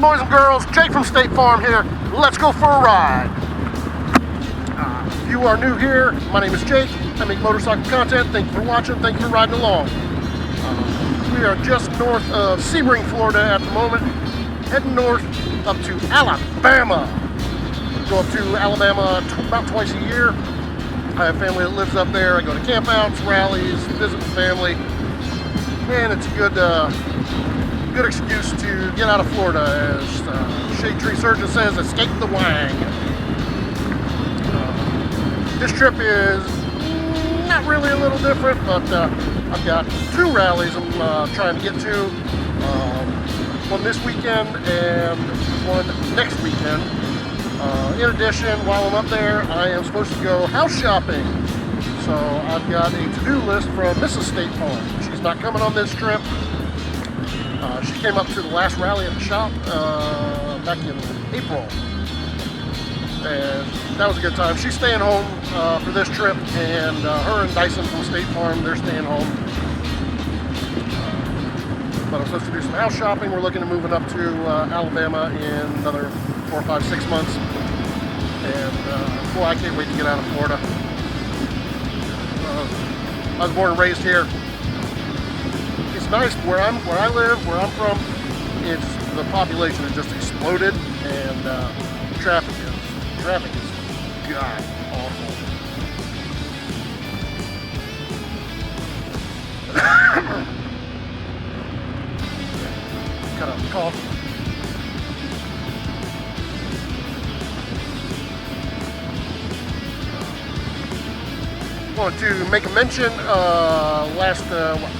boys and girls, Jake from State Farm here. Let's go for a ride. If you are new here, my name is Jake. I make motorcycle content. Thank you for watching. Thank you for riding along. We are just north of Sebring, Florida at the moment. Heading north up to Alabama. Go up to Alabama about twice a year. I have family that lives up there. I go to campouts, rallies, visit the family. And it's a good excuse to get out of Florida, as Shade Tree Surgeon says, escape the wang. This trip is not really a little different, but I've got two rallies I'm trying to get to. One this weekend and one next weekend. In addition, while I'm up there, I am supposed to go house shopping. So I've got a to-do list from Mrs. State Farm. She's not coming on this trip. She came up to the last rally at the shop back in April, and that was a good time. She's staying home for this trip, and her and Dyson from State Farm, they're staying home. But I'm supposed to do some house shopping. We're looking at moving up to Alabama in another 4, 5, 6 months, and boy, I can't wait to get out of Florida. I was born and raised here. It's nice where I live, where I'm from. It's the population has just exploded, and traffic is god awful. Cut out the cough. Want to make a mention, last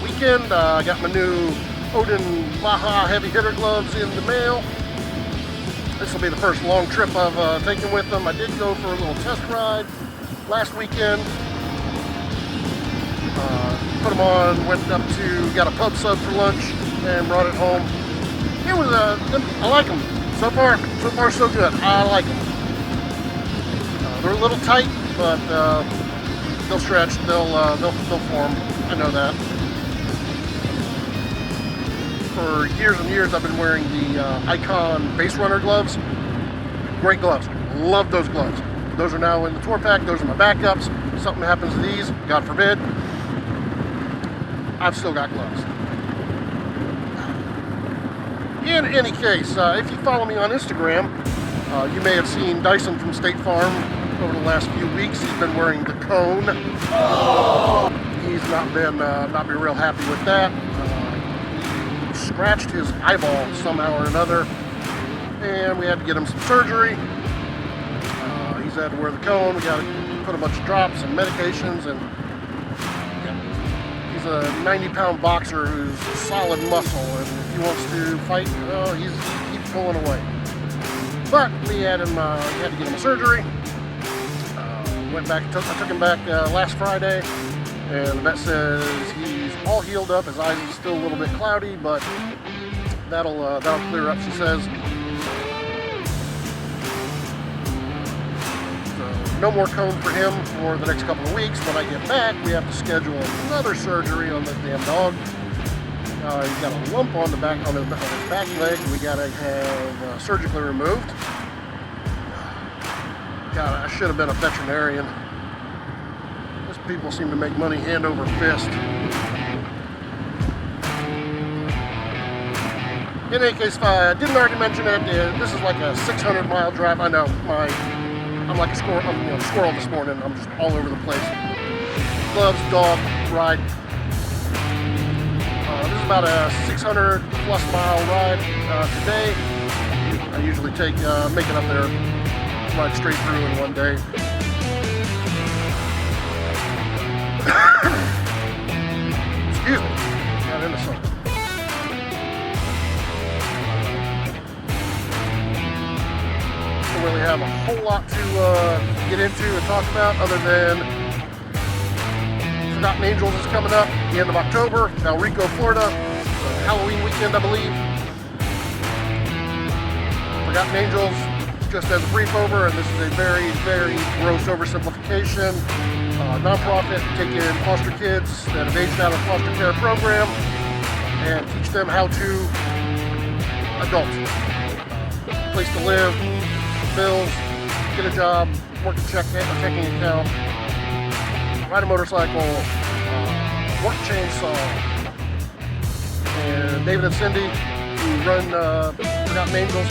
weekend I got my new Odin MFG heavy hitter gloves in the mail. This will be the first long trip I've taken with them. I did go for a little test ride last weekend. Put them on, went up to, got a pub sub for lunch and brought it home. It was, I like them. So far so good. I like them. They're a little tight, but they'll stretch, they'll form. I know that. For years and years, I've been wearing the Icon Base Runner gloves. Great gloves. Love those gloves. Those are now in the tour pack. Those are my backups. If something happens to these, God forbid, I've still got gloves. In any case, if you follow me on Instagram, you may have seen Dyson from State Farm over the last few weeks. He's been wearing the cone. Oh. He's not been real happy with that. He scratched his eyeball somehow or another, and we had to get him some surgery. He's had to wear the cone. We got to put a bunch of drops and medications, and yeah. He's a 90-pound boxer who's solid muscle, and if he wants to fight, he keeps pulling away. But we had to get him a surgery. Went back. I took him back last Friday, and the vet says he's all healed up. His eyes are still a little bit cloudy, but that'll clear up, she says. So no more cone for him for the next couple of weeks. When I get back, we have to schedule another surgery on the damn dog. He's got a lump on the back on his back leg. We got to have surgically removed. God, I should have been a veterinarian. These people seem to make money hand over fist. In any case, if I didn't already mention it, this is like a 600-mile drive. I know, I'm like a squirrel. I'm a squirrel this morning. I'm just all over the place. Gloves, dog, ride. This is about a 600-plus mile ride today. I usually make it up there. Ride straight through in one day. Excuse me, got into something. Don't really have a whole lot to get into and talk about other than Forgotten Angels is coming up at the end of October, El Rico, Florida. Halloween weekend, I believe. Forgotten Angels, just as a brief over, and this is a very, very gross oversimplification. Nonprofit taking foster kids that have aged out of foster care program and teach them how to adult. place to live, bills, get a job, work a checking account, ride a motorcycle, work a chainsaw. And David and Cindy, who run Forgotten Angels,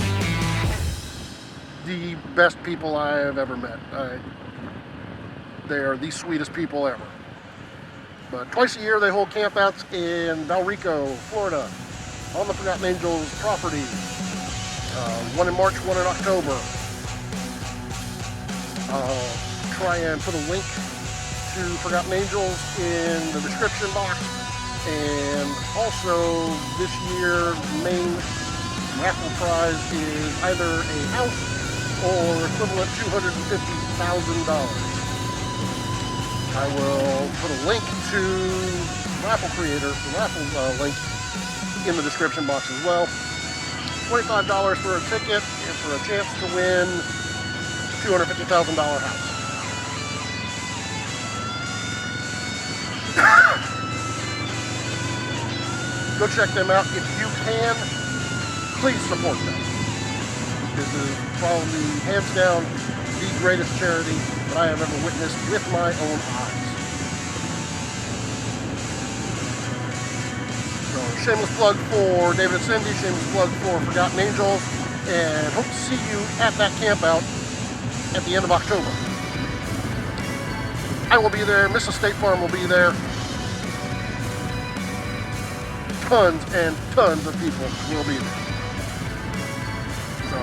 the best people I have ever met. They are the sweetest people ever. But twice a year they hold campouts in Valrico, Florida, on the Forgotten Angels property. One in March, one in October. I'll try and put a link to Forgotten Angels in the description box. And also this year, the main raffle prize is either a house or equivalent $250,000. I will put a link to the raffle link in the description box as well. $25 for a ticket and for a chance to win $250,000 house. Go check them out if you can. Please support them. This is probably hands down the greatest charity that I have ever witnessed with my own eyes. So, shameless plug for David and Cindy, shameless plug for Forgotten Angels, and hope to see you at that campout at the end of October. I will be there, Mrs. State Farm will be there. Tons and tons of people will be there. So, I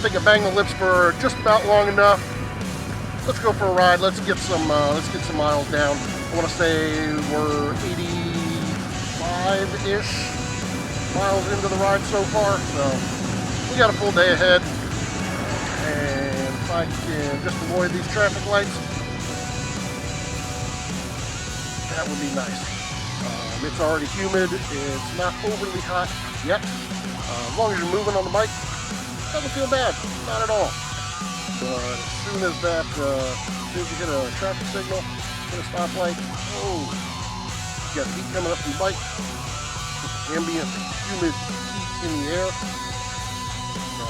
think I banged the lips for just about long enough. Let's go for a ride. Let's get some miles down. I want to say we're 85-ish miles into the ride so far. So we got a full day ahead. And if I can just avoid these traffic lights, that would be nice. It's already humid. It's not overly hot yet. As long as you're moving on the bike, doesn't feel bad, not at all. But as soon as you hit a traffic signal, hit a stoplight, oh, you got heat coming up from the bike, ambient, humid heat in the air. So,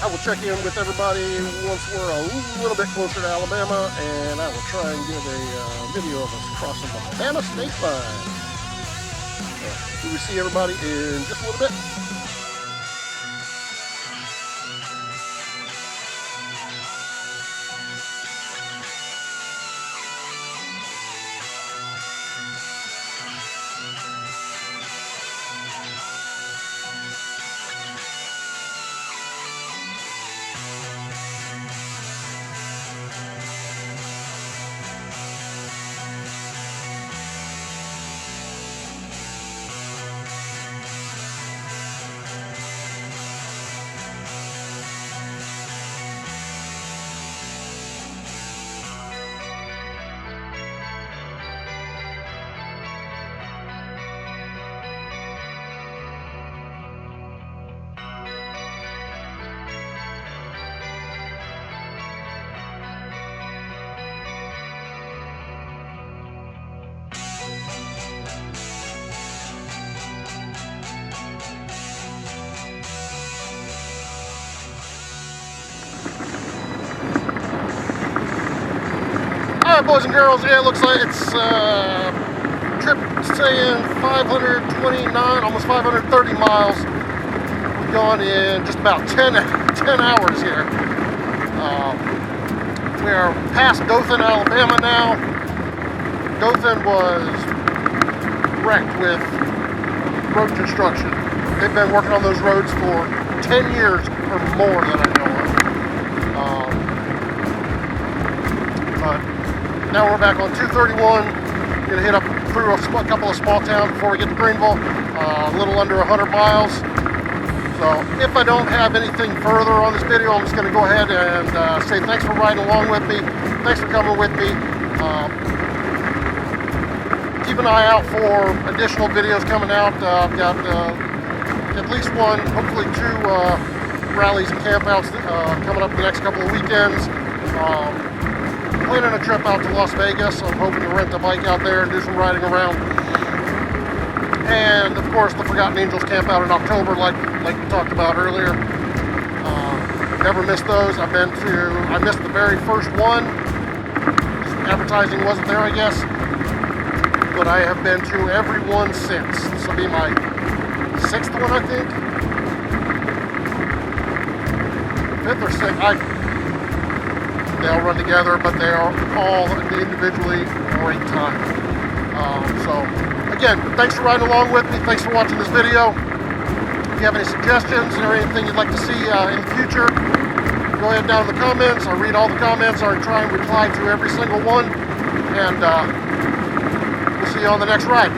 I will check in with everybody once we're a little bit closer to Alabama, and I will try and get a video of us crossing the Alabama state line. So, we see everybody in just a little bit. Alright, boys and girls, yeah, it looks like it's trip saying 529, almost 530 miles. We've gone in just about 10 hours here. We are past Dothan, Alabama now. Dothan was wrecked with road construction. They've been working on those roads for 10 years or more that I know of. But now we're back on 231. Gonna hit up through a couple of small towns before we get to Greenville. A little under 100 miles. So if I don't have anything further on this video, I'm just gonna go ahead and say thanks for riding along with me. Thanks for coming with me. Keep an eye out for additional videos coming out. I've got at least one, hopefully two rallies and campouts coming up the next couple of weekends. Planning a trip out to Las Vegas. I'm hoping to rent a bike out there and do some riding around. And of course, the Forgotten Angels camp out in October, like we talked about earlier. Never missed those. I missed the very first one. Advertising wasn't there, I guess. But I have been to every one since. This will be my 6th one, I think. 5th or 6th. They all run together, but they are all individually great time. So, again, thanks for riding along with me. Thanks for watching this video. If you have any suggestions or anything you'd like to see in the future, go ahead down in the comments. I read all the comments. I try and reply to every single one. And we'll see you on the next ride.